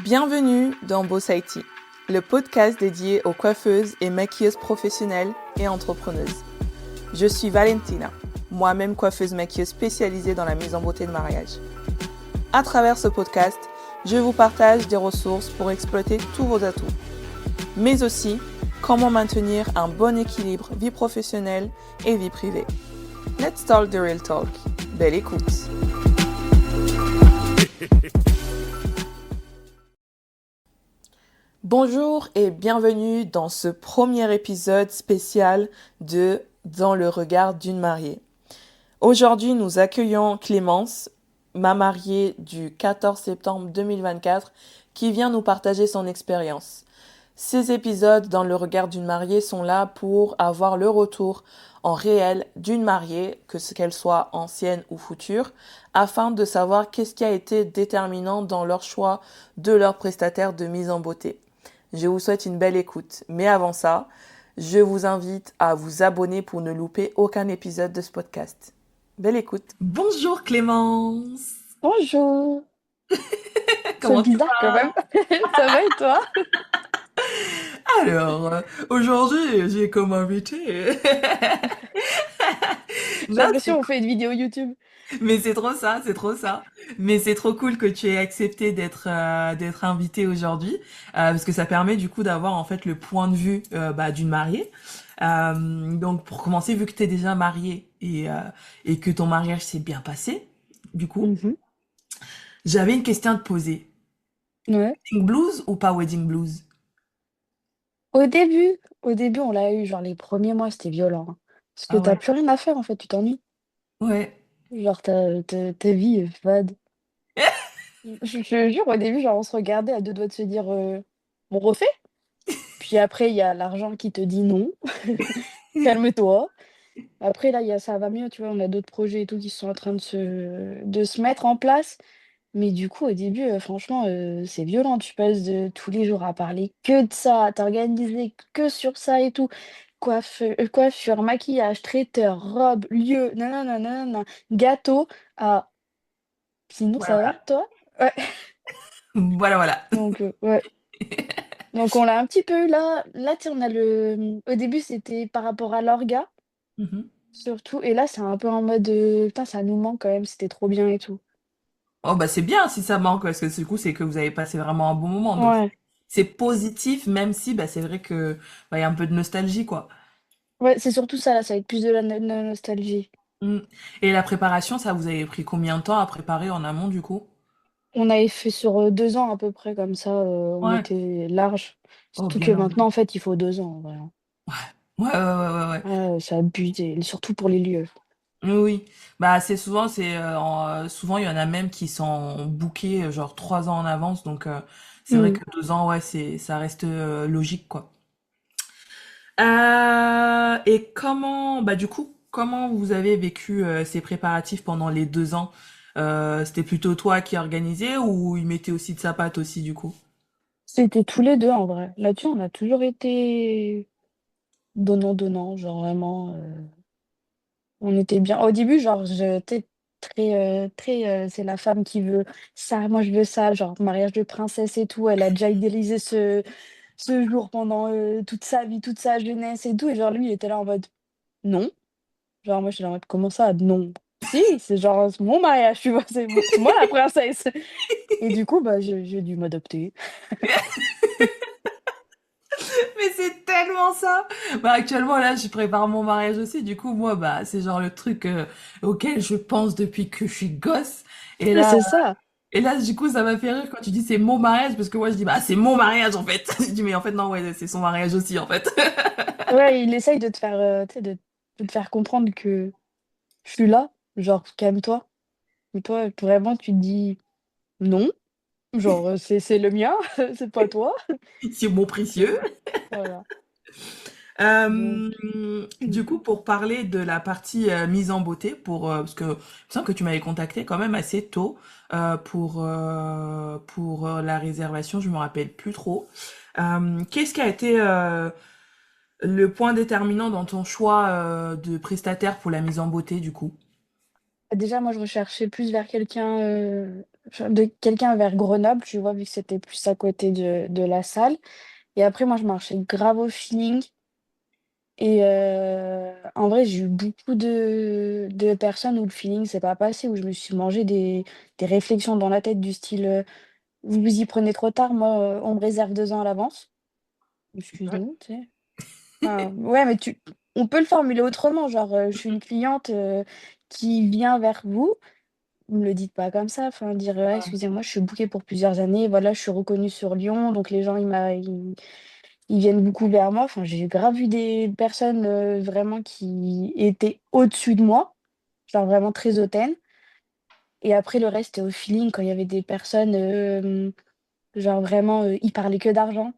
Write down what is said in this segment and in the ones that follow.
Bienvenue dans Boss IT, le podcast dédié aux coiffeuses et maquilleuses professionnelles et entrepreneuses. Je suis Valentina, moi-même coiffeuse maquilleuse spécialisée dans la mise en beauté de mariage. À travers ce podcast, je vous partage des ressources pour exploiter tous vos atouts, mais aussi comment maintenir un bon équilibre vie professionnelle et vie privée. Let's talk the real talk. Belle écoute. Bonjour et bienvenue dans ce premier épisode spécial de Dans le regard d'une mariée. Aujourd'hui, nous accueillons Clémence, ma mariée du 14 septembre 2024, qui vient nous partager son expérience. Ces épisodes dans le regard d'une mariée sont là pour avoir le retour en réel d'une mariée, qu'elle soit ancienne ou future, afin de savoir qu'est-ce qui a été déterminant dans leur choix de leur prestataire de mise en beauté. Je vous souhaite une belle écoute, mais avant ça, je vous invite à vous abonner pour ne louper aucun épisode de ce podcast. Belle écoute. Bonjour Clémence. Bonjour, c'est Comment tu bizarre quand vas? même. Ça va et toi? Alors, aujourd'hui, j'ai comme invité. J'ai Non, c'est l'impression qu'on fait une vidéo YouTube. mais c'est trop ça, c'est trop ça. Mais c'est trop cool que tu aies accepté d'être invité aujourd'hui, parce que ça permet du coup d'avoir en fait le point de vue d'une mariée. Donc pour commencer, vu que tu es déjà mariée et que ton mariage s'est bien passé, du coup, Mhm. j'avais une question à te poser. Ouais. Wedding blues ou pas wedding blues? Au début, on l'a eu, genre les premiers mois, c'était violent, hein. Parce que Ah t'as ouais. plus rien à faire en fait, tu t'ennuies. Ouais. Genre ta vie est fade. Je te jure, au début, genre on se regardait à deux doigts de se dire on refait? Puis après, il y a l'argent qui te dit non, calme-toi. Après, là, ça va mieux, tu vois, on a d'autres projets et tout qui sont en train de se mettre en place. Mais du coup, au début, franchement, c'est violent. Tu passes de tous les jours à parler que de ça, à t'organiser que sur ça et tout. Coiffure, maquillage, traiteur, robe, lieu, nanana, nanana, gâteau, à sinon Voilà, ça va, voilà. toi? Ouais, Voilà, voilà. donc ouais. Donc on l'a un petit peu eu là, tu sais, on a au début, c'était par rapport à l'orga, Mhm. surtout et là, c'est un peu en mode, putain, ça nous manque quand même, c'était trop bien et tout. Oh bah c'est bien si ça manque parce que du coup c'est que vous avez passé vraiment un bon moment donc Ouais, c'est positif même si bah c'est vrai que il y a un peu de nostalgie quoi. ouais, c'est surtout ça, là, ça va être plus de la nostalgie. Mm. Et la préparation, ça vous avez pris combien de temps à préparer en amont du coup? On avait fait sur, 2 ans à peu près comme ça, on Ouais. était large. Oh Surtout que bien maintenant, normal. en fait, il faut 2 ans en vrai, hein. Ouais ouais ouais ouais ouais. Ah, c'est abusé, surtout pour les lieux. Oui oui. Bah c'est souvent souvent il y en a même qui sont bookés genre 3 ans en avance donc c'est vrai Mmh. que 2 ans ouais c'est ça reste logique quoi. Et comment, bah du coup, comment vous avez vécu ces préparatifs pendant les 2 ans? C'était plutôt toi qui organisais ou il mettait aussi de sa patte aussi du coup? C'était tous les 2 en vrai. Là-dessus, on a toujours été donnant-donnant, genre vraiment, on était bien. Au début, genre, j'étais très, c'est la femme qui veut ça, moi je veux ça, genre mariage de princesse et tout. Elle a déjà idéalisé ce jour pendant, toute sa vie, toute sa jeunesse et tout et genre lui, il était là en mode: «Non». Genre moi j'étais là en mode: «Comment ça non?» «Si, c'est genre c'est mon mariage, tu vois? C'est moi la princesse» et du coup, bah, j'ai dû m'adapter. Mais c'est tellement ça! Bah actuellement là, je prépare mon mariage aussi. Du coup, moi, bah c'est genre le truc auquel je pense depuis que je suis gosse. Et Ouais, là, c'est ça. et là, du coup, ça m'a fait rire quand tu dis c'est mon mariage parce que moi je dis bah c'est mon mariage en fait. Je dis mais en fait non ouais c'est son mariage aussi en fait. Ouais, il essaye de te faire, tu sais, de te faire comprendre que je suis là, genre calme-toi et toi vraiment tu te dis: «Non», genre, c'est le mien, c'est pas toi. C'est mon précieux. Donc voilà, donc Euh, du coup, pour parler de la partie mise en beauté, parce que il me semble que tu m'avais contacté quand même assez tôt pour la réservation, je me rappelle plus trop. Qu'est-ce qui a été le point déterminant dans ton choix de prestataire pour la mise en beauté, du coup? déjà moi je recherchais plus vers quelqu'un, de quelqu'un vers Grenoble, tu vois, vu que c'était plus à côté de la salle. Et après, moi, je marchais grave au feeling. Et en vrai, j'ai eu beaucoup de personnes où le feeling s'est pas passé, où je me suis mangé des réflexions dans la tête du style vous vous y prenez trop tard, moi, on me réserve 2 ans à l'avance. Ouais. Excuse-nous, tu sais. Enfin, ouais, mais on peut le formuler autrement, genre je suis une cliente qui vient vers vous. Me le dites pas comme ça, enfin dire: «Ouais, excusez-moi, je suis bookée pour plusieurs années, voilà, je suis reconnue sur Lyon, donc les gens ils viennent beaucoup vers moi». Enfin, j'ai grave vu des personnes, vraiment qui étaient au-dessus de moi, genre vraiment très hautaines et après le reste, c'était au feeling quand il y avait des personnes, genre vraiment, ils parlaient que d'argent.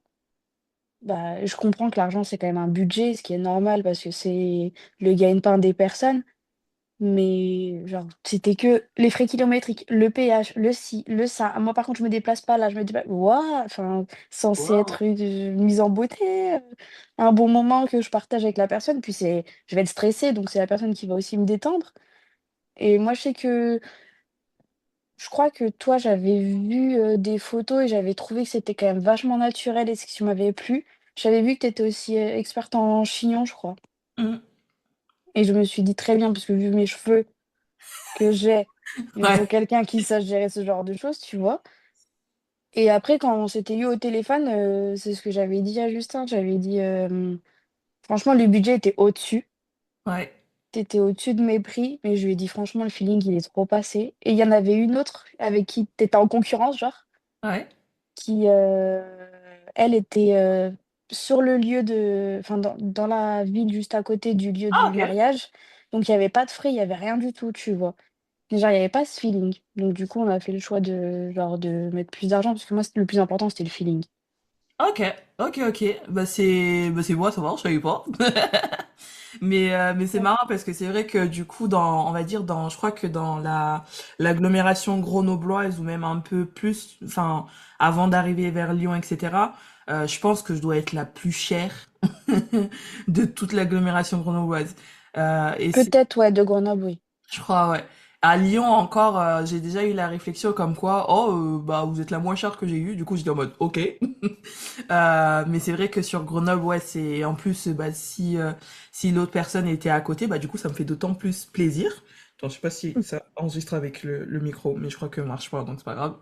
Bah, je comprends que l'argent, c'est quand même un budget, ce qui est normal parce que c'est le gagne-pain des personnes. Mais genre, c'était que les frais kilométriques, le péage, le ci, le ça. Moi, par contre, je me déplace pas là, je me dis: «Bah, waouh!» enfin, censé Wow. être une mise en beauté, un bon moment que je partage avec la personne, puis je vais être stressée, donc c'est la personne qui va aussi me détendre et moi, je sais que je crois que toi, j'avais vu, des photos et j'avais trouvé que c'était quand même vachement naturel et ce qui m'avait plu. J'avais vu que tu étais aussi, experte en chignon, je crois Mm. et je me suis dit: «Très bien», parce que vu mes cheveux que j'ai, il me faut Ouais, quelqu'un qui sache gérer ce genre de choses, tu vois? Et après quand on s'était eu au téléphone, c'est ce que j'avais dit à Justin, j'avais dit, franchement le budget était au-dessus, ouais, tu étais au-dessus de mes prix, mais je lui ai dit: «Franchement le feeling il est trop passé» et il y en avait une autre avec qui tu étais en concurrence genre, ouais. qui, elle était, sur le lieu enfin dans la ville juste à côté du lieu Ah, du ok. mariage, donc il y avait pas de frais, il y avait rien du tout, tu vois? Mais genre, il y avait pas ce feeling. Donc du coup, on a fait le choix de genre de mettre plus d'argent parce que moi, c'était le plus important, c'était le feeling. Ok, ok, ok. Bah c'est bon à savoir, je savais pas. Mais c'est Ouais. marrant parce que c'est vrai que du coup dans on va dire dans je crois que dans la l'agglomération grenobloise ou même un peu plus enfin avant d'arriver vers Lyon etc. Je pense que je dois être la plus chère de toute l'agglomération grenobloise. Et c'est Peut-être, ouais, de Grenoble, oui. je crois ouais. À Lyon encore j'ai déjà eu la réflexion comme quoi oh bah vous êtes la moins chère que j'ai eue du coup j'étais en mode ok. Mais c'est vrai que sur Grenoble, ouais, c'est en plus, bah, si l'autre personne était à côté, bah du coup, ça me fait d'autant plus plaisir. Attends, je sais pas si ça enregistre avec le micro, mais je crois que ça marche pas, donc c'est pas grave.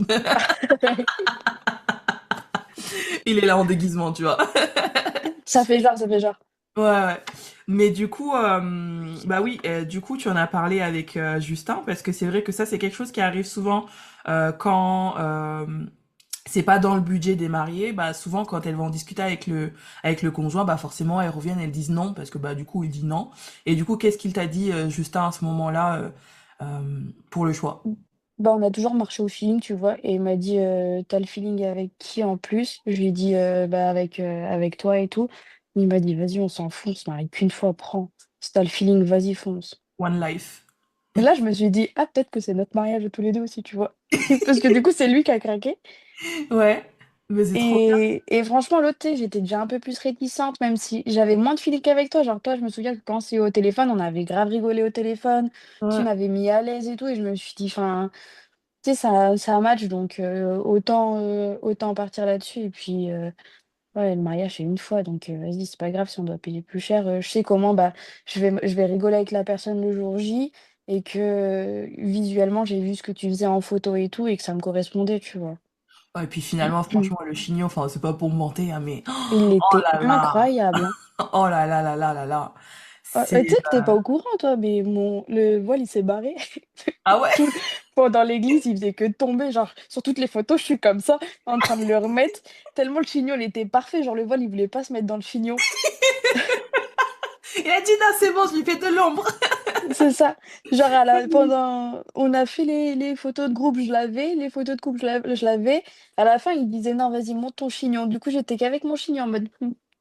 Il est là en déguisement, tu vois. Ça fait genre, ça fait genre. Ouais, ouais. Mais du coup, bah oui, du coup, tu en as parlé avec Justin, parce que c'est vrai que ça, c'est quelque chose qui arrive souvent quand c'est pas dans le budget des mariés, bah souvent quand elles vont en discuter avec le conjoint, bah forcément elles reviennent, elles disent non parce que bah du coup il dit non. Et du coup, qu'est-ce qu'il t'a dit Justin à ce moment-là pour le choix? Bah, on a toujours marché au feeling, tu vois? Et il m'a dit: «Tu le feeling avec qui en plus?» Je lui ai dit: «Bah, avec toi et tout». Il m'a dit: «Vas-y, on s'en fout, on se marie qu'une fois, prends. Si tu le feeling, vas-y, fonce». One life. Et là, je me suis dit: «Ah, peut-être que c'est notre mariage à tous les 2 aussi», tu vois? Parce que du coup, c'est lui qui a craqué. Ouais, mais c'est trop Et franchement, l'autre, tu sais, j'étais déjà un peu plus réticente, même si j'avais moins de feeling qu'avec toi. Genre, toi, je me souviens que quand on s'est eu au téléphone, on avait grave rigolé au téléphone. Tu bien. m'avais mis à l'aise et tout. Et je me suis dit, enfin, tu sais, ça un match, donc autant partir là-dessus. Et puis, ouais, le mariage, c'est une fois. Donc, vas-y, c'est pas grave si on doit payer plus cher. Je sais comment, bah, je vais rigoler avec la personne le jour J. Et que visuellement, j'ai vu ce que tu faisais en photo et tout. Et que ça me correspondait, tu vois. Ouais, et puis finalement, franchement, le chignon, enfin, c'est pas pour me vanter, hein, mais Il oh était là là, incroyable, hein. oh là là là là là là, Tu c'est sais que tu pas au courant toi, mais le voile il s'est barré. ah ouais. Tout pendant l'église, il faisait que tomber, genre sur toutes les photos, je suis comme ça, en train de le remettre, tellement le chignon il était parfait, genre le voile il voulait pas se mettre dans le chignon. Il a dit non, c'est bon, je lui fais de l'ombre. C'est ça. Genre pendant on a fait les photos de groupe, je l'avais, les photos de couple, je l'avais. À la fin, il disait: «Non, vas-y, monte ton chignon». Du coup, j'étais qu'avec mon chignon en mode: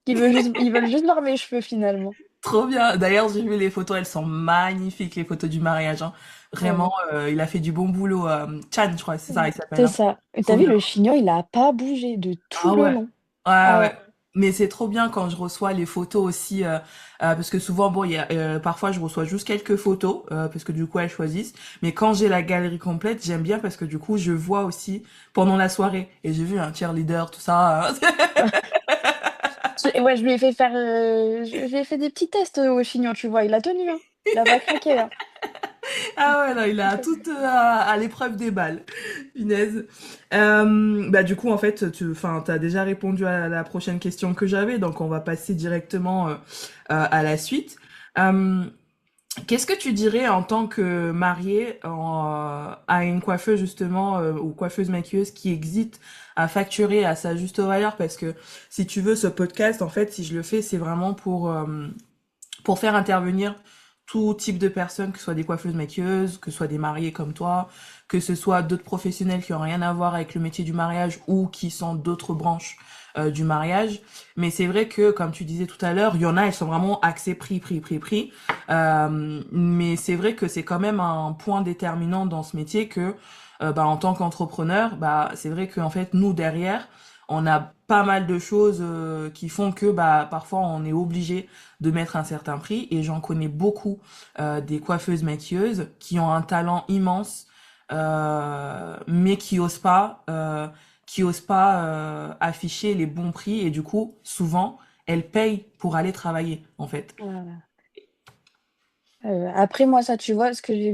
ils veulent juste voir mes cheveux finalement». Trop bien. D'ailleurs, j'ai vu les photos, elles sont magnifiques, les photos du mariage, hein. Vraiment, Ouais. il a fait du bon boulot. Chan, je crois, c'est ça, il s'appelle, C'est hein. ça. Et tu Trop vu bien. le chignon, il a pas bougé de tout Ah le ouais. long. Ouais, Ah ouais. ouais. Mais c'est trop bien quand je reçois les photos aussi, parce que souvent, bon, parfois je reçois juste quelques photos, parce que du coup elles choisissent. Mais quand j'ai la galerie complète, j'aime bien parce que du coup je vois aussi pendant la soirée. Et j'ai vu un cheerleader, tout ça. Ouais, je lui ai fait faire, je lui ai fait des petits tests au chignon, tu vois. Il a tenu, hein. Il a pas craqué, hein. Ah ouais, non, il a tout à l'épreuve des balles. Punaise. Bah du coup, en fait, t'as déjà répondu à la prochaine question que j'avais, donc on va passer directement à la suite. Euh, Qu'est-ce que tu dirais en tant que mariée à une coiffeuse justement ou coiffeuse maquilleuse qui hésite à facturer à sa juste valeur? Parce que si tu veux, ce podcast, en fait, si je le fais, c'est vraiment pour faire intervenir tout type de personnes, que ce soit des coiffeuses maquilleuses, que ce soit des mariés comme toi, que ce soit d'autres professionnels qui ont rien à voir avec le métier du mariage ou qui sont d'autres branches du mariage. Mais c'est vrai que, comme tu disais tout à l'heure, il y en a, elles sont vraiment axées prix, prix, prix, prix. Mais c'est vrai que c'est quand même un point déterminant dans ce métier que, bah, en tant qu'entrepreneur, bah, c'est vrai qu'en fait, nous, derrière, on a pas mal de choses qui font que bah parfois on est obligé de mettre un certain prix et j'en connais beaucoup des coiffeuses maquilleuses qui ont un talent immense mais qui osent pas afficher les bons prix et du coup souvent elles payent pour aller travailler en fait. Voilà. Après moi ça, tu vois,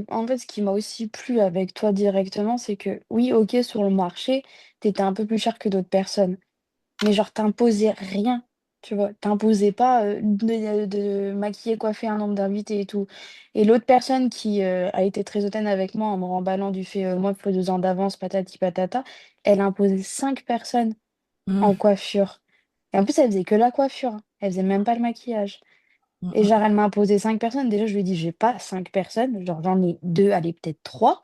en fait, ce qui m'a aussi plu avec toi directement, c'est que oui, OK, sur le marché, tu étais un peu plus cher que d'autres personnes. Mais genre, tu rien, tu vois? Tu pas, de maquiller, coiffer un nombre d'invités et tout. Et l'autre personne qui, a été très hautaine avec moi en me remballant du fait, moi, il faut 2 ans d'avance, patati patata, elle a imposé 5 personnes Mm, en coiffure. Et en plus, elle faisait que la coiffure, hein. Elle faisait même pas le maquillage. mm, Et mm, genre, elle m'a imposé 5 personnes. Déjà, je lui ai dit: «J'ai pas 5 personnes, genre, j'en ai 2, allez, peut-être 3».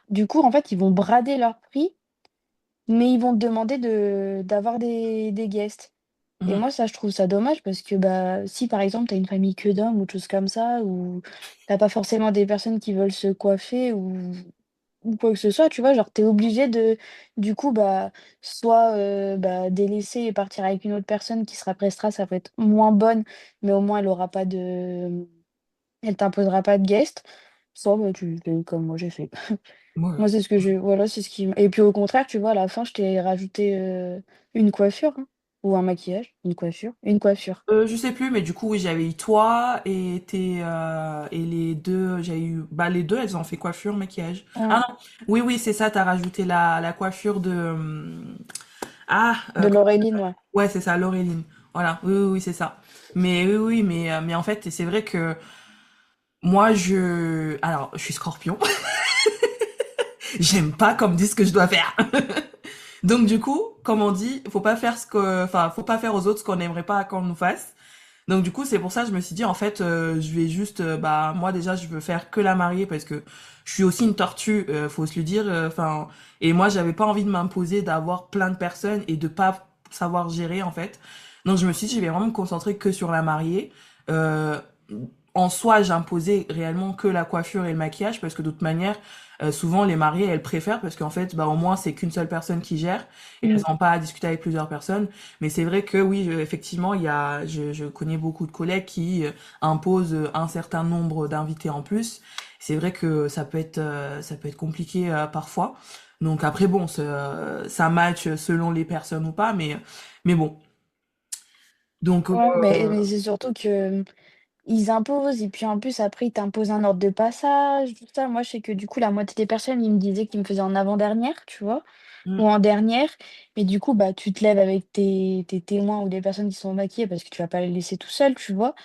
Du coup, en fait, ils vont brader leur prix, mais ils vont te demander d'avoir des guests. Et mm. moi, ça, je trouve ça dommage parce que, bah, si par exemple, tu as une famille que d'hommes ou des choses comme ça, ou tu pas forcément des personnes qui veulent se coiffer ou quoi que ce soit, tu vois? Genre, tu es obligé de du coup, bah, soit, bah, délaisser et partir avec une autre personne qui sera prestera, ça peut être moins bonne, mais au moins elle aura pas de elle t'imposera pas de guest, soit, bah, tu fais comme moi j'ai fait. Voilà. Moi, c'est ce que j'ai voilà, c'est ce qui m et puis au contraire, tu vois, à la fin, je t'ai rajouté, une coiffure, hein, ou un maquillage, une coiffure, une coiffure. Je sais plus, mais du coup, oui, j'avais eu toi et les deux, j'ai eu, bah, les deux, elles ont fait coiffure, maquillage. Mmh, Ah non, oui, oui, c'est ça, t'as rajouté la coiffure de, de comment Laureline, ouais. ouais, c'est ça, Laureline. Voilà, oui, oui, oui, c'est ça. Mais oui, oui, mais en fait, c'est vrai que alors, je suis Scorpion. J'aime pas qu'on me dise ce que je dois faire. Donc du coup, comme on dit, faut pas faire aux autres ce qu'on n'aimerait pas qu'on nous fasse. Donc du coup, c'est pour ça que je me suis dit en fait, je vais juste, bah moi déjà, je veux faire que la mariée parce que je suis aussi une tortue, faut se le dire. Enfin, et moi, j'avais pas envie de m'imposer d'avoir plein de personnes et de pas savoir gérer en fait. Donc je me suis dit, je vais vraiment me concentrer que sur la mariée. Euh, En soi, j'imposais réellement que la coiffure et le maquillage parce que de toute manière, souvent les mariées, elles préfèrent parce qu'en fait, bah au moins c'est qu'une seule personne qui gère et elles Mmh. n'ont pas à discuter avec plusieurs personnes. Mais c'est vrai que oui, effectivement, je connais beaucoup de collègues qui imposent un certain nombre d'invités en plus. C'est vrai que ça peut être compliqué parfois. Donc après, bon, ça match selon les personnes ou pas, mais bon. Donc, Ouais, mais c'est surtout que, ils imposent et puis en plus après ils t'imposent un ordre de passage, tout ça. Moi, je sais que du coup la moitié des personnes, ils me disaient qu'ils me faisaient en avant-dernière, tu vois? mm, Ou en dernière. Mais du coup, bah, tu te lèves avec tes témoins ou des personnes qui sont maquillées parce que tu vas pas les laisser tout seuls, tu vois?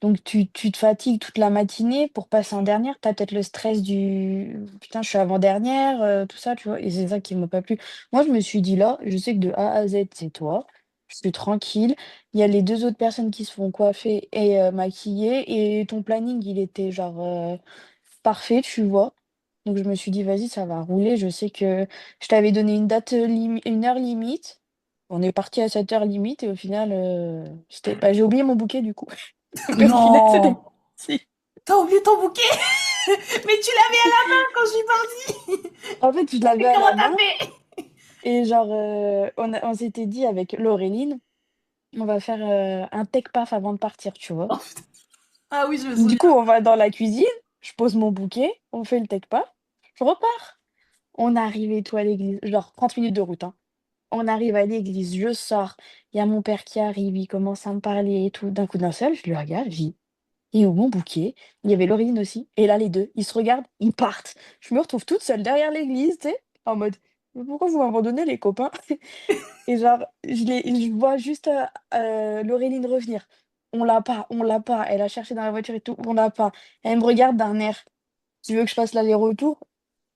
Donc tu te fatigues toute la matinée pour passer en dernière. Tu as peut-être le stress du: «Putain, je suis avant-dernière», tout ça, tu vois? Et c'est ça qui m'a pas plu. Moi, je me suis dit: «Là, je sais que de A à Z, c'est toi, je suis tranquille. Il y a les 2 autres personnes qui se font coiffer et maquiller et ton planning, il était genre, parfait», tu vois? Donc je me suis dit: «Vas-y, ça va rouler». Je sais que je t'avais donné une date, une heure limite. On est parti à cette heure limite et au final, j'ai oublié mon bouquet du coup. Donc au final, c'était non! si. T'as oublié ton bouquet? Mais tu l'avais à la main quand je suis partie! En fait, je l'avais Et à comment la t'as main. fait? Et genre, on s'était dit avec Laureline, on va faire, un tech paf avant de partir, tu vois? Oh, putain. Ah oui, je me Du coup, souviens. on va dans la cuisine, je pose mon bouquet, on fait le tech paf, je repars. On arrive et tout à l'église, genre 30 minutes de route, hein. On arrive à l'église, je sors, il y a mon père qui arrive, il commence à me parler et tout. D'un coup d'un seul, je le regarde, je dis: «Il est où mon bouquet?» Il y avait Laureline aussi et là les 2 ils se regardent, ils partent. Je me retrouve toute seule derrière l'église, tu sais? En mode: «Mais pourquoi vous m'abandonnez les copains?» Et genre, je vois juste, Laureline revenir. On l'a pas, on l'a pas. Elle a cherché dans la voiture et tout, on l'a pas. Elle me regarde d'un air: «Tu veux que je fasse l'aller-retour?»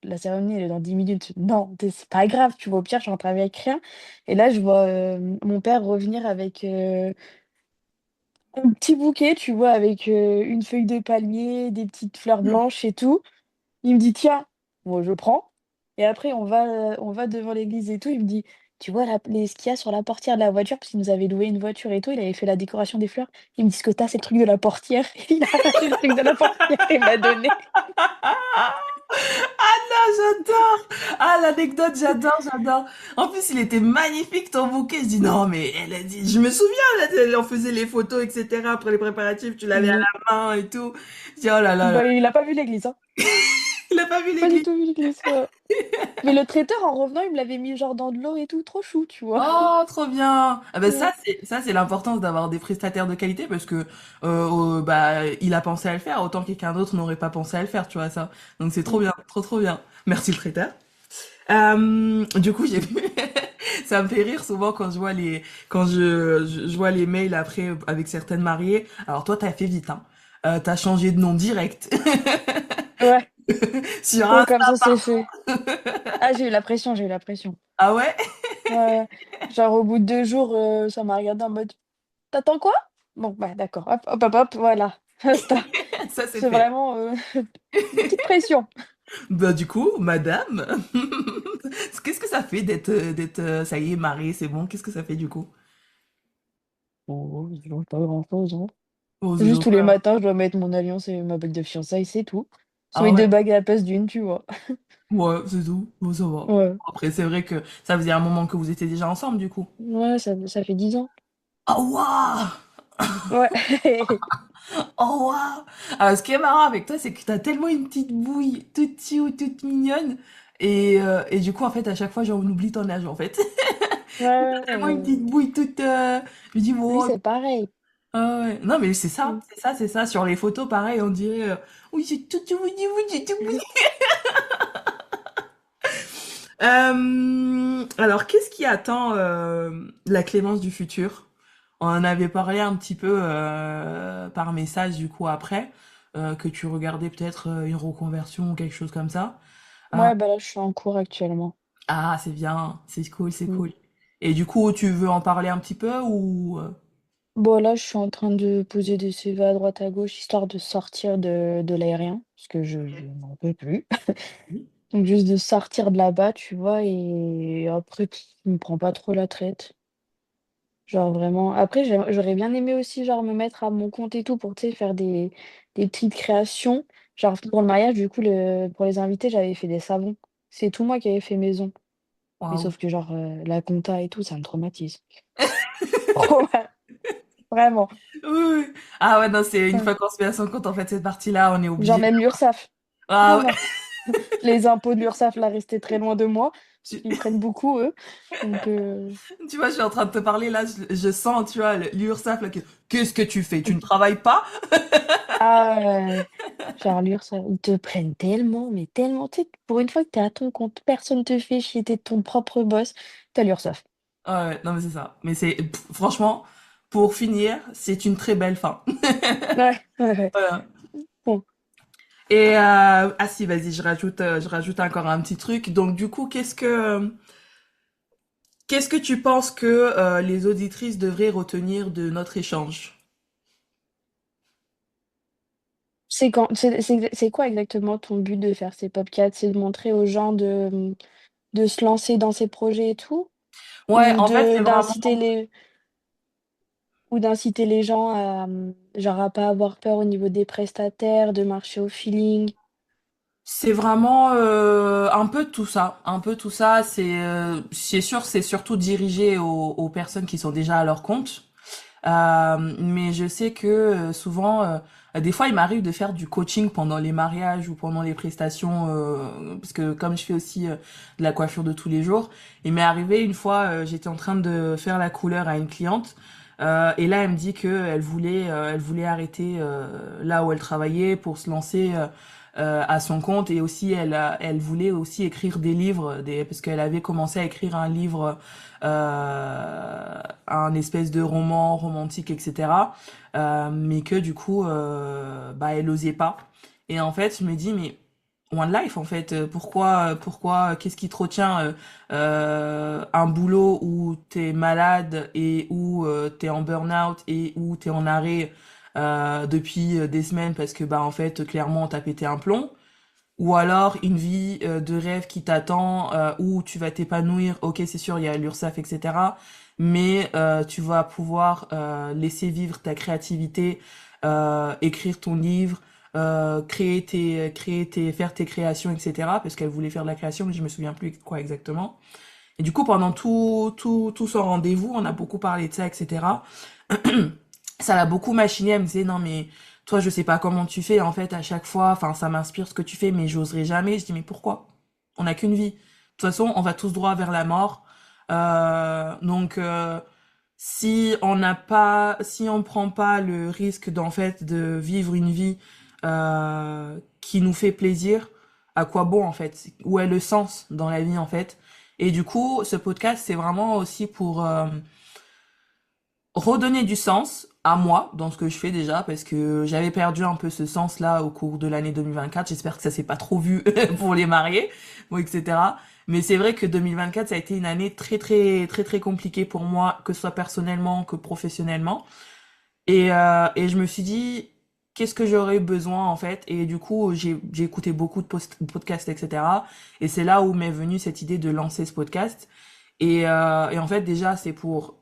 La cérémonie, elle est dans 10 minutes. Non, tu c'est pas grave, tu vois? Au pire, je rentre avec rien et là, je vois, mon père revenir avec, un petit bouquet, tu vois? Avec, une feuille de palmier, des petites fleurs blanches et tout. Il me dit: «Tiens». Bon, je prends et après on va devant l'église et tout. Il me dit: «Tu vois la les ce qu'il y a sur la portière de la voiture?» parce qu'il nous avait loué une voiture et tout, il avait fait la décoration des fleurs. Il me dit: «Ce que tu as, c'est le truc de la portière». Il a arraché le truc de la portière et m'a donné. Ah non, j'adore! Ah, l'anecdote, j'adore, j'adore. En plus, il était magnifique ton bouquet. Je dis non, mais elle a dit, je me souviens, elle en faisait les photos, etc. Après les préparatifs, tu l'avais à Mmh. la main et tout. Je dis oh là là là. Bah, il a pas vu l'église, hein. Il a pas vu Pas du l'église. tout vu l'église, ouais. Mais le traiteur, en revenant, il me l'avait mis genre dans de l'eau et tout, trop chou, tu vois? Oh, trop bien. Ah ben Ouais. ça c'est l'importance d'avoir des prestataires de qualité parce que bah il a pensé à le faire autant que quelqu'un d'autre n'aurait pas pensé à le faire, tu vois ça. Donc c'est trop Mmh. bien, trop trop bien. Merci le traiteur. Du coup, j'ai ça me fait rire souvent quand je vois je vois les mails après avec certaines mariées. Alors toi, t'as fait vite, hein. T'as changé de nom direct Ouais, sur ouais, Insta. comme ça, c'est fait. Ah, j'ai eu la pression, j'ai eu la pression. Ah ouais? Ouais, ouais. Genre au bout de 2 jours, ça m'a regardé en mode: «Tu quoi?» Bon, bah, d'accord, hop, hop, hop, hop, voilà, basta. Ça c'est C'est fait. vraiment, une petite pression. Bah du coup, madame, qu'est-ce que ça fait d'être ça y est mariée, c'est bon. Qu'est-ce que ça fait du coup? Oh, ça change pas grand-chose, hein. Oh, Juste tous les voilà. matins, je dois mettre mon alliance et ma bague de fiançailles, c'est tout. J'ai Ah mis ouais, 2 bagues à la place d'une, tu vois? ouais, c'est tout. Bon, ça va. Ouais, Après, c'est vrai que ça faisait un moment que vous étiez déjà ensemble, du coup. ouais, ça fait 10 ans. Oh, waouh! Ouais. Oh, waouh! Alors, ce qui est marrant avec toi, c'est que t'as tellement une petite bouille toute cute, toute mignonne. Et du coup, en fait, à chaque fois, genre, on oublie ton âge, en fait. Ouais, T'as tellement une petite bouille toute... Je me dis, lui, bon... c'est pareil. Ah ouais. Non, mais c'est ça, Mmh. c'est ça, c'est ça. Sur les photos, pareil, on dirait... oui, j'ai tout oublié, oui, j'ai tout oublié. Alors, qu'est-ce qui attend la Clémence du futur? On en avait parlé un petit peu par message du coup après, que tu regardais peut-être une reconversion ou quelque chose comme ça. Ah, Ouais, bah, là, je suis en cours actuellement. ah, c'est bien, c'est cool, c'est Mmh. cool. Et du coup, tu veux en parler un petit peu ou... Bon, là, je suis en train de poser des CV à droite à gauche, histoire de sortir de l'aérien, parce que je n'en peux plus. Oui. Donc juste de sortir de là-bas, tu vois? Et après, je me prends pas trop la tête. Genre vraiment après j'aurais bien aimé aussi genre me mettre à mon compte et tout pour, tu sais, faire des petites créations. Genre pour le mariage du coup pour les invités, j'avais fait des savons. C'est tout moi qui avais fait maison. Mais Waouh. sauf que genre, la compta et tout, ça me traumatise. Trop mal, vraiment. Oui, oui. Ah ouais, non, c'est une Ouais. fois qu'on se met à son compte, en fait, cette partie-là, on est Genre obligé. même l'URSSAF. Ah Non, ouais. non, les impôts de l'URSSAF là, restaient très loin de moi, parce Tu, qu'ils prennent beaucoup eux. Donc tu vois, je suis en train de te parler là, je sens, tu vois, l'URSSAF là, qu'est-ce que tu fais? Tu ne travailles pas? ah ouais, genre l'URSSAF, ils te prennent tellement, mais tellement, tu sais, pour une fois que tu es à ton compte, personne te fait chier, tu es ton propre boss, tu as l'URSSAF. Ah ouais, non mais c'est ça. Mais franchement, pour finir, c'est une très belle fin. Ouais, ouais, ouais. Voilà. Bon, Et ah si, vas-y, je rajoute encore un petit truc. Donc du coup, qu'est-ce que tu penses que les auditrices devraient retenir de notre échange? c'est quoi exactement ton but de faire ces podcasts? C'est de montrer aux gens de se lancer dans ces projets et tout? Ouais, Ou en fait, de c'est vraiment. d'inciter les gens à, genre à pas avoir peur au niveau des prestataires, de marcher au feeling? C'est vraiment un peu de tout ça, un peu tout ça. C'est sûr, c'est surtout dirigé aux personnes qui sont déjà à leur compte. Mais je sais que souvent, des fois, il m'arrive de faire du coaching pendant les mariages ou pendant les prestations, parce que comme je fais aussi de la coiffure de tous les jours, il m'est arrivé une fois, j'étais en train de faire la couleur à une cliente. Et là, elle me dit que elle voulait arrêter là où elle travaillait pour se lancer à son compte et aussi elle voulait aussi écrire des livres, parce qu'elle avait commencé à écrire un livre, un espèce de roman romantique, etc. Mais que du coup, bah, elle osait pas. Et en fait, je me dis, mais One Life, en fait, qu'est-ce qui te retient un boulot où t'es malade et où t'es en burn-out et où t'es en arrêt depuis des semaines parce que bah en fait clairement t'as pété un plomb, ou alors une vie de rêve qui t'attend où tu vas t'épanouir. Ok, c'est sûr, il y a l'URSSAF, etc. Mais tu vas pouvoir laisser vivre ta créativité, écrire ton livre, faire tes créations, etc. Parce qu'elle voulait faire de la création, mais je me souviens plus quoi exactement. Et du coup, pendant tout son rendez-vous, on a beaucoup parlé de ça, etc. Ça l'a beaucoup machiné. Elle me disait, non, mais toi, je sais pas comment tu fais, en fait, à chaque fois. Enfin, ça m'inspire ce que tu fais, mais j'oserais jamais. Je dis, mais pourquoi? On n'a qu'une vie. De toute façon, on va tous droit vers la mort. Donc, si on prend pas le risque d'en fait de vivre une vie qui nous fait plaisir, à quoi bon en fait? Où est le sens dans la vie en fait? Et du coup, ce podcast, c'est vraiment aussi pour redonner du sens à moi dans ce que je fais déjà, parce que j'avais perdu un peu ce sens-là au cours de l'année 2024. J'espère que ça s'est pas trop vu pour les mariés, bon, etc. Mais c'est vrai que 2024, ça a été une année très compliquée pour moi, que ce soit personnellement que professionnellement. Et je me suis dit, qu'est-ce que j'aurais eu besoin en fait? Et du coup, j'ai écouté beaucoup de podcasts, etc. Et c'est là où m'est venue cette idée de lancer ce podcast. Et en fait, déjà, c'est pour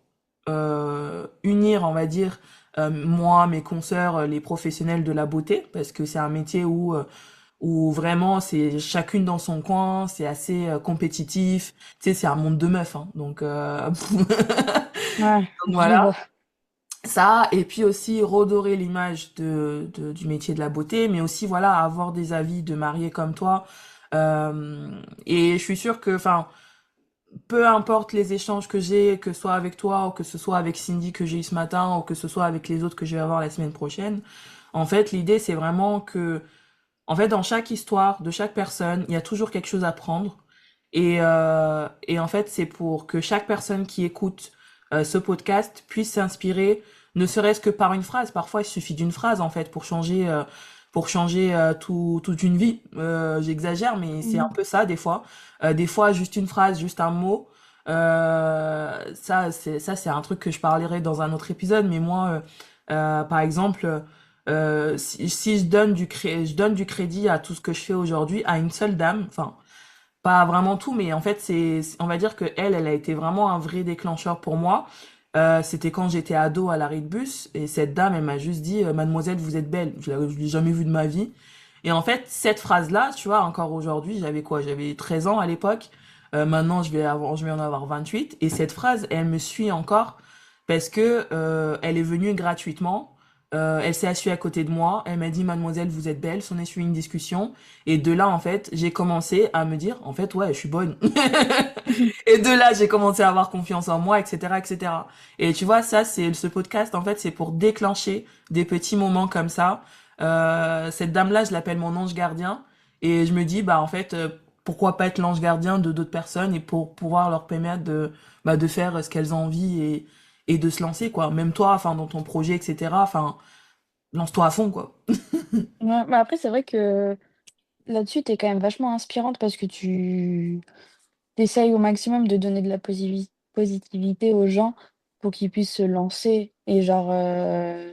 unir, on va dire, moi, mes consoeurs, les professionnels de la beauté, parce que c'est un métier où vraiment c'est chacune dans son coin, c'est assez compétitif. Tu sais, c'est un monde de meufs, hein, donc Ouais, donc je voilà. vois. Ça, et puis aussi redorer l'image du métier de la beauté, mais aussi, voilà, avoir des avis de mariés comme toi. Et je suis sûre que, enfin, peu importe les échanges que j'ai, que ce soit avec toi, ou que ce soit avec Cindy que j'ai eu ce matin, ou que ce soit avec les autres que je vais avoir la semaine prochaine, en fait, l'idée, c'est vraiment que, en fait, dans chaque histoire de chaque personne, il y a toujours quelque chose à prendre. Et en fait, c'est pour que chaque personne qui écoute ce podcast puisse s'inspirer, ne serait-ce que par une phrase. Parfois, il suffit d'une phrase, en fait, pour changer toute une vie. J'exagère, mais c'est un Mhm. peu ça, des fois. Des fois, juste une phrase, juste un mot. Ça, c'est un truc que je parlerai dans un autre épisode. Mais moi, par exemple, si je donne du crédit à tout ce que je fais aujourd'hui à une seule dame, enfin, pas vraiment tout, mais en fait, on va dire que elle a été vraiment un vrai déclencheur pour moi. C'était quand j'étais ado à l'arrêt de bus, et cette dame, elle m'a juste dit, Mademoiselle, vous êtes belle. Je l'ai jamais vue de ma vie. Et en fait, cette phrase-là, tu vois, encore aujourd'hui, j'avais quoi? J'avais 13 ans à l'époque. Maintenant, je vais en avoir 28. Et cette phrase, elle me suit encore parce que elle est venue gratuitement. Elle s'est assise à côté de moi. Elle m'a dit, Mademoiselle, vous êtes belle. On est sur une discussion. Et de là, en fait, j'ai commencé à me dire, en fait, ouais, je suis bonne. Et de là, j'ai commencé à avoir confiance en moi, etc., etc. Et tu vois, ça, c'est ce podcast, en fait, c'est pour déclencher des petits moments comme ça. Cette dame-là, je l'appelle mon ange gardien. Et je me dis, bah, en fait, pourquoi pas être l'ange gardien de d'autres personnes et pour pouvoir leur permettre de faire ce qu'elles ont envie et de se lancer, quoi. Même toi, enfin, dans ton projet, etc., enfin, lance-toi à fond, quoi. Ouais, bah après, c'est vrai que là-dessus, tu es quand même vachement inspirante parce que tu essayes au maximum de donner de la positivité aux gens pour qu'ils puissent se lancer. Et genre,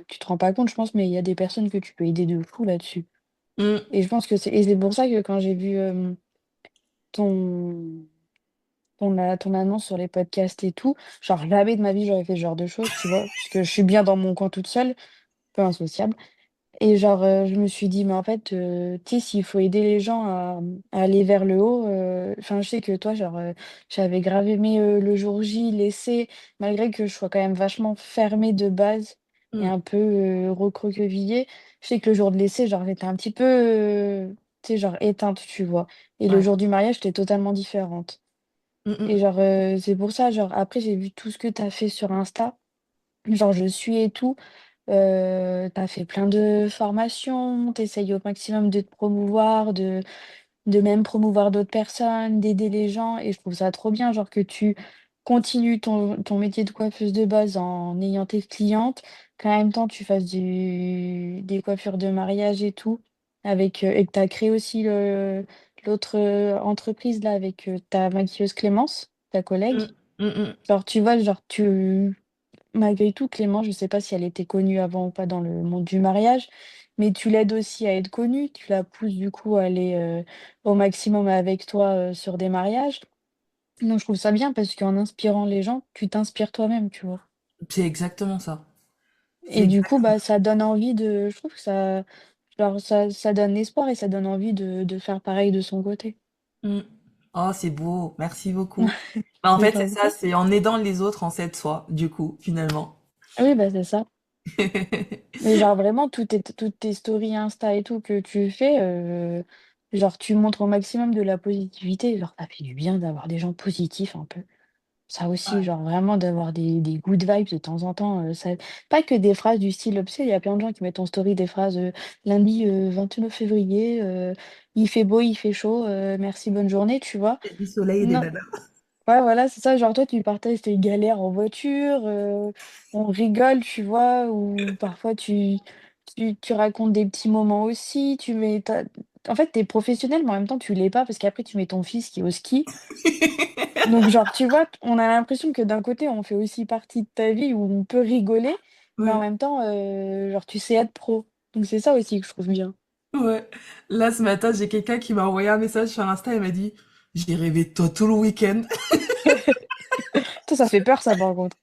tu te rends pas compte, je pense, mais il y a des personnes que tu peux aider de fou là-dessus. Mm, Et je pense que c'est pour ça que quand j'ai vu ton, ton annonce sur les podcasts et tout, genre jamais de ma vie j'aurais fait ce genre de choses, tu vois, parce que je suis bien dans mon coin toute seule, peu insociable. Et genre, je me suis dit: «Mais en fait, tu sais, s'il faut aider les gens à aller vers le haut», enfin, je sais que toi, genre, j'avais grave aimé, le jour J, l'essai, malgré que je sois quand même vachement fermée de base et Mm. un peu, recroquevillée. Je sais que le jour de l'essai, genre, j'étais un petit peu, tu sais, genre éteinte, tu vois? Et le Ouais. jour du mariage, j'étais totalement différente. Mm, Et mm, genre, c'est pour ça, genre, après, j'ai vu tout ce que tu as fait sur Insta, genre, je suis et tout. Tu fait plein de formations, tu au maximum de te promouvoir, de même promouvoir d'autres personnes, d'aider les gens et je trouve ça trop bien, genre que tu continues ton métier de coiffeuse de base en ayant tes clientes, qu'en même temps tu fasses des coiffures de mariage et tout avec, et que tu as créé aussi l'autre, entreprise là avec, ta maquilleuse Clémence, ta collègue. mm, mm, mm. Genre tu vois, genre tu malgré tout, Clément, je sais pas si elle était connue avant ou pas dans le monde du mariage, mais tu l'aides aussi à être connue, tu la pousses du coup à aller, au maximum avec toi, sur des mariages. Donc je trouve ça bien parce qu'en inspirant les gens, tu t'inspires toi-même, tu vois? C'est exactement ça. C'est Et du coup, exactement bah, ça donne envie de je trouve que ça genre ça donne espoir et ça donne envie de faire pareil de son côté. Mm. Oh, c'est beau. Merci beaucoup. Bah, en Mais fait, je c'est t'en ça, prie. c'est en aidant les autres, on s'aide soi, du coup, finalement. Oui, bah, c'est ça. Mais genre vraiment toutes tes stories Insta et tout que tu fais, genre tu montres au maximum de la positivité, genre ça fait du bien d'avoir des gens positifs un peu. Ça aussi, Ouais. genre vraiment d'avoir des good vibes de temps en temps, ça pas que des phrases du style, tu sais, il y a plein de gens qui mettent en story des phrases, «Lundi, 29 février, il fait beau, il fait chaud, merci, bonne journée», tu vois? Il y a du soleil et des Non. nanas. Ouais, voilà, c'est ça, genre toi, tu partages tes galères en voiture, on rigole, tu vois? Ou parfois tu racontes des petits moments aussi, tu mets ta en fait, tu es professionnel, mais en même temps, tu l'es pas parce qu'après tu mets ton fils qui est au ski. Donc genre, tu vois, on a l'impression que d'un côté, on fait aussi partie de ta vie où on peut rigoler, mais en Ouais, même temps, genre, tu sais être pro. Donc c'est ça aussi que je trouve bien. ouais. Là, ce matin, j'ai quelqu'un qui m'a envoyé un message sur Insta et m'a dit, j'ai rêvé de toi tout le week-end. Ça fait peur ça, par contre.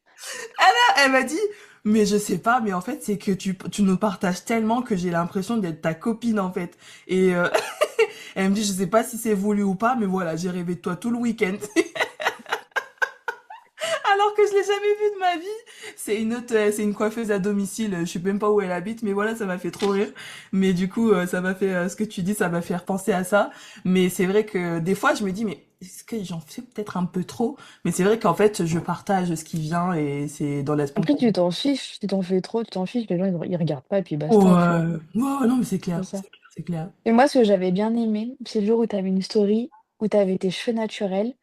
Elle m'a dit, mais je sais pas, mais en fait, c'est que tu nous partages tellement que j'ai l'impression d'être ta copine, en fait. Et elle me dit, je sais pas si c'est voulu ou pas, mais voilà, j'ai rêvé de toi tout le week-end. Alors que je l'ai jamais vue de ma vie. C'est une coiffeuse à domicile. Je sais même pas où elle habite, mais voilà, ça m'a fait trop rire. Mais du coup, ça m'a fait, ce que tu dis, ça m'a fait repenser à ça. Mais c'est vrai que des fois, je me dis, mais est-ce que j'en fais peut-être un peu trop? Mais c'est vrai qu'en fait, je partage ce qui vient et c'est dans la Après, tu spontanéité. t'en fiches, si t'en fais trop, tu t'en fiches, les gens ils regardent pas et puis Ouais, basta, tu vois? ouais, non, mais c'est C'est clair, ça. c'est clair, c'est clair. Et moi, ce que j'avais bien aimé, c'est le jour où tu avais une story où tu avais tes cheveux naturels.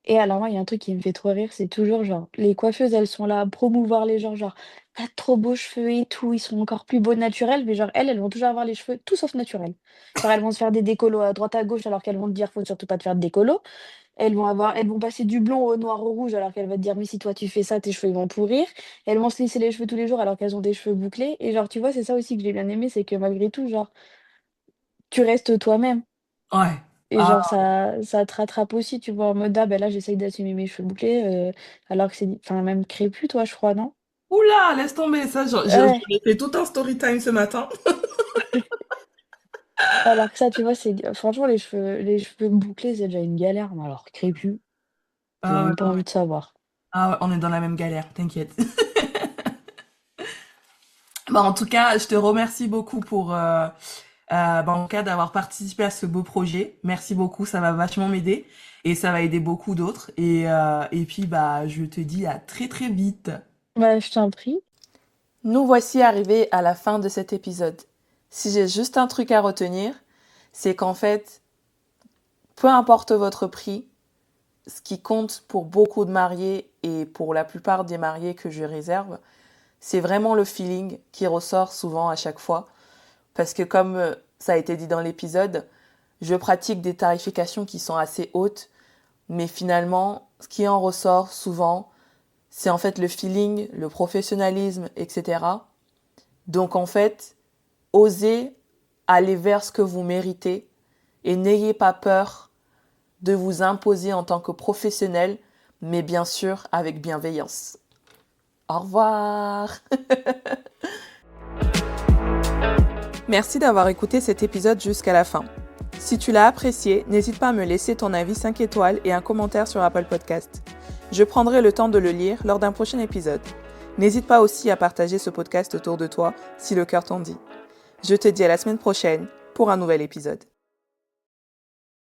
Et alors moi, il y a un truc qui me fait trop rire, c'est toujours genre, les coiffeuses, elles sont là à promouvoir les gens, genre, tu trop beaux cheveux et tout, ils sont encore plus beaux naturels, mais genre, elles vont toujours avoir les cheveux tout sauf naturels. Genre, elles vont se faire des décolos à droite à gauche alors qu'elles vont te dire, faut surtout pas te faire de décolos. Elles vont passer du blond au noir au rouge alors qu'elles vont te dire, mais si toi tu fais ça, tes cheveux ils vont pourrir. Elles vont se lisser les cheveux tous les jours alors qu'elles ont des cheveux bouclés. Et genre, tu vois, c'est ça aussi que j'ai bien aimé, c'est que malgré tout, genre, tu restes toi-même. Ouais. Et Ah, genre ça te rattrape aussi, tu vois? En mode: «Ah ben là, j'essaye d'assumer mes cheveux bouclés», alors que c'est enfin même crépus, toi, je crois, non? oula, laisse tomber ça. Ouais, J'en ai fait tout un story time ce matin. alors que ça, tu vois, c'est franchement, les cheveux bouclés, c'est déjà une galère, mais alors crépus, j'ai Ah ouais, même pas non, ouais. envie de savoir. Ah ouais, on est dans la même galère, t'inquiète. Bah, en tout cas, je te remercie beaucoup pour, bah, en tout cas, d'avoir participé à ce beau projet. Merci beaucoup, ça va vachement m'aider et ça va aider beaucoup d'autres. Et puis, bah, je te dis à très très vite. Bah, je t'en prie. Nous voici arrivés à la fin de cet épisode. Si j'ai juste un truc à retenir, c'est qu'en fait, peu importe votre prix, ce qui compte pour beaucoup de mariés et pour la plupart des mariés que je réserve, c'est vraiment le feeling qui ressort souvent à chaque fois. Parce que comme ça a été dit dans l'épisode, je pratique des tarifications qui sont assez hautes, mais finalement, ce qui en ressort souvent, c'est en fait le feeling, le professionnalisme, etc. Donc en fait, osez aller vers ce que vous méritez et n'ayez pas peur de vous imposer en tant que professionnel, mais bien sûr avec bienveillance. Au revoir. Merci d'avoir écouté cet épisode jusqu'à la fin. Si tu l'as apprécié, n'hésite pas à me laisser ton avis 5 étoiles et un commentaire sur Apple Podcast. Je prendrai le temps de le lire lors d'un prochain épisode. N'hésite pas aussi à partager ce podcast autour de toi si le cœur t'en dit. Je te dis à la semaine prochaine pour un nouvel épisode.